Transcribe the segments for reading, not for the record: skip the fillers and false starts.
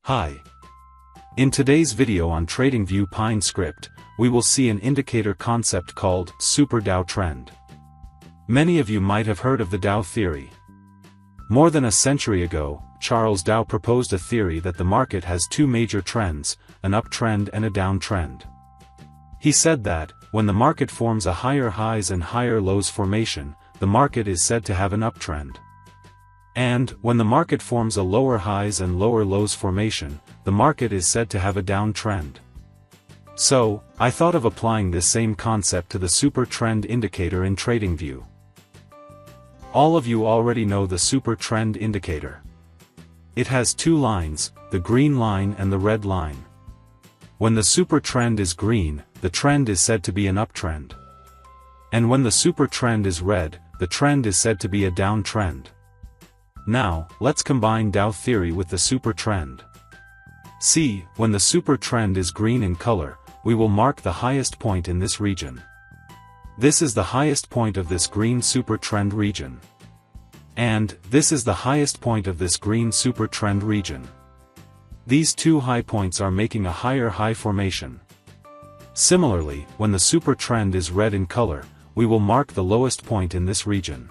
Hi. In today's video on TradingView Pine Script, we will see an indicator concept called Super Dow Trend. Many of you might have heard of the Dow Theory. More than a century ago, Charles Dow proposed a theory that the market has two major trends, an uptrend and a downtrend. He said that, when the market forms a higher highs and higher lows formation, the market is said to have an uptrend. And, when the market forms a lower highs and lower lows formation, the market is said to have a downtrend. So, I thought of applying this same concept to the Supertrend Indicator in TradingView. All of you already know the Supertrend Indicator. It has two lines, the green line and the red line. When the supertrend is green, the trend is said to be an uptrend. And when the supertrend is red, the trend is said to be a downtrend. Now, let's combine Dow Theory with the supertrend. See, when the supertrend is green in color, we will mark the highest point in this region. This is the highest point of this green supertrend region. And, this is the highest point of this green supertrend region. These two high points are making a higher high formation. Similarly, when the supertrend is red in color, we will mark the lowest point in this region.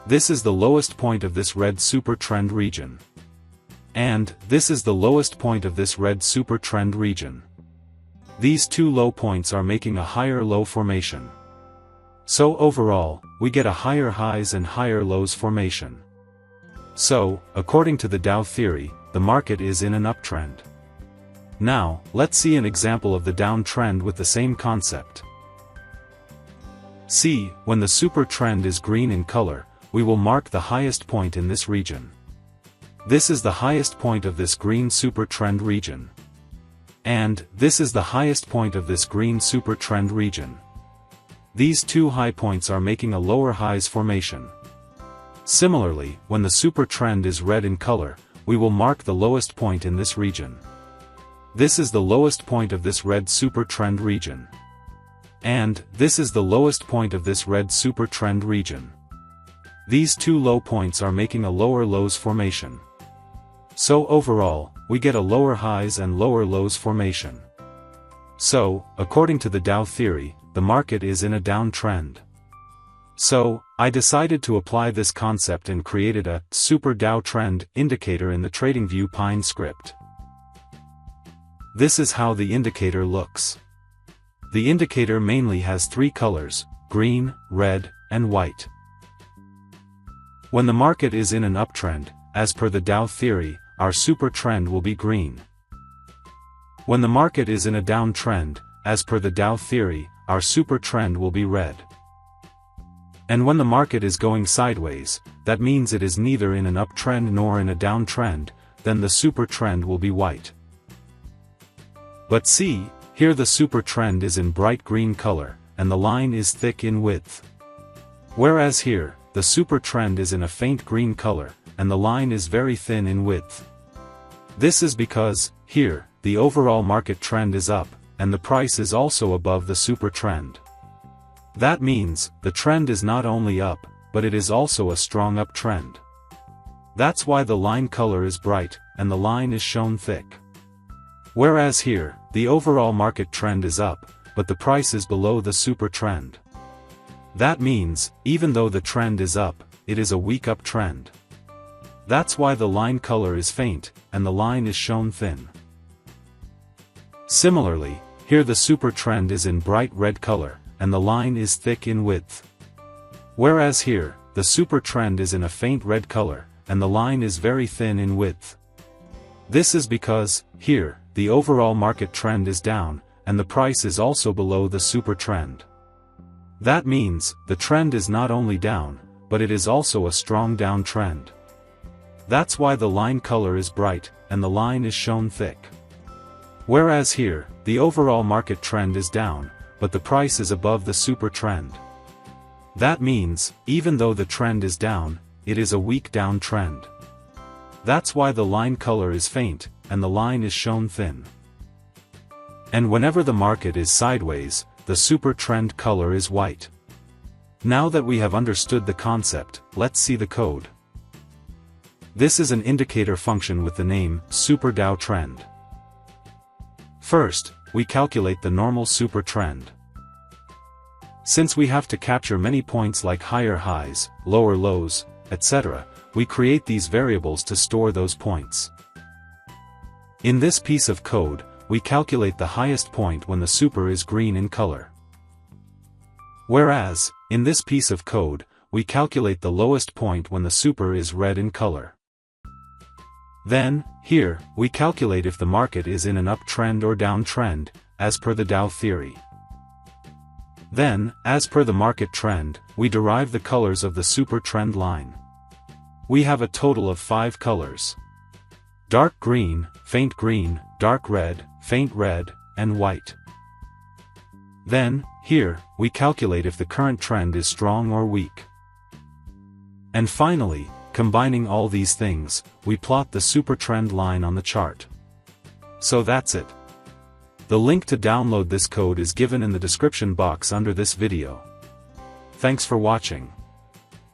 This is the lowest point of this red supertrend region. And, this is the lowest point of this red supertrend region. These two low points are making a higher low formation. So overall, we get a higher highs and higher lows formation. So, according to the Dow Theory, the market is in an uptrend. Now, let's see an example of the downtrend with the same concept. See, when the supertrend is green in color, we will mark the highest point in this region. This is the highest point of this green supertrend region. And, this is the highest point of this green supertrend region. These two high points are making a lower highs formation. Similarly, when the supertrend is red in color, we will mark the lowest point in this region. This is the lowest point of this red supertrend region. And, this is the lowest point of this red supertrend region. These two low points are making a lower lows formation. So overall, we get a lower highs and lower lows formation. So, according to the Dow Theory, the market is in a downtrend. So, I decided to apply this concept and created a Super Dow Trend indicator in the TradingView Pine script. This is how the indicator looks. The indicator mainly has three colors, green, red, and white. When the market is in an uptrend, as per the Dow Theory, our supertrend will be green. When the market is in a downtrend, as per the Dow Theory, our supertrend will be red. And when the market is going sideways, that means it is neither in an uptrend nor in a downtrend, then the supertrend will be white. But see, here the supertrend is in bright green color, and the line is thick in width. Whereas here, the supertrend is in a faint green color, and the line is very thin in width. This is because, here, the overall market trend is up, and the price is also above the supertrend. That means, the trend is not only up, but it is also a strong uptrend. That's why the line color is bright, and the line is shown thick. Whereas here, the overall market trend is up, but the price is below the supertrend. That means, even though the trend is up, it is a weak uptrend. That's why the line color is faint, and the line is shown thin. Similarly, here the supertrend is in bright red color, and the line is thick in width. Whereas here, the supertrend is in a faint red color, and the line is very thin in width. This is because, here, the overall market trend is down, and the price is also below the supertrend. That means, the trend is not only down, but it is also a strong downtrend. That's why the line color is bright, and the line is shown thick. Whereas here, the overall market trend is down, but the price is above the supertrend. That means, even though the trend is down, it is a weak downtrend. That's why the line color is faint, and the line is shown thin. And whenever the market is sideways, the supertrend color is white. Now that we have understood the concept, let's see the code. This is an indicator function with the name Super Dow Trend. First, we calculate the normal super trend. Since we have to capture many points like higher highs, lower lows, etc., we create these variables to store those points. In this piece of code, we calculate the highest point when the super is green in color. Whereas, in this piece of code, we calculate the lowest point when the super is red in color. Then, here, we calculate if the market is in an uptrend or downtrend, as per the Dow theory. Then, as per the market trend, we derive the colors of the super trend line. We have a total of 5 colors: dark green, dark red, faint red, and white. Then, here, we calculate if the current trend is strong or weak. And finally, combining all these things, we plot the super trend line on the chart. So that's it. The link to download this code is given in the description box under this video. Thanks for watching.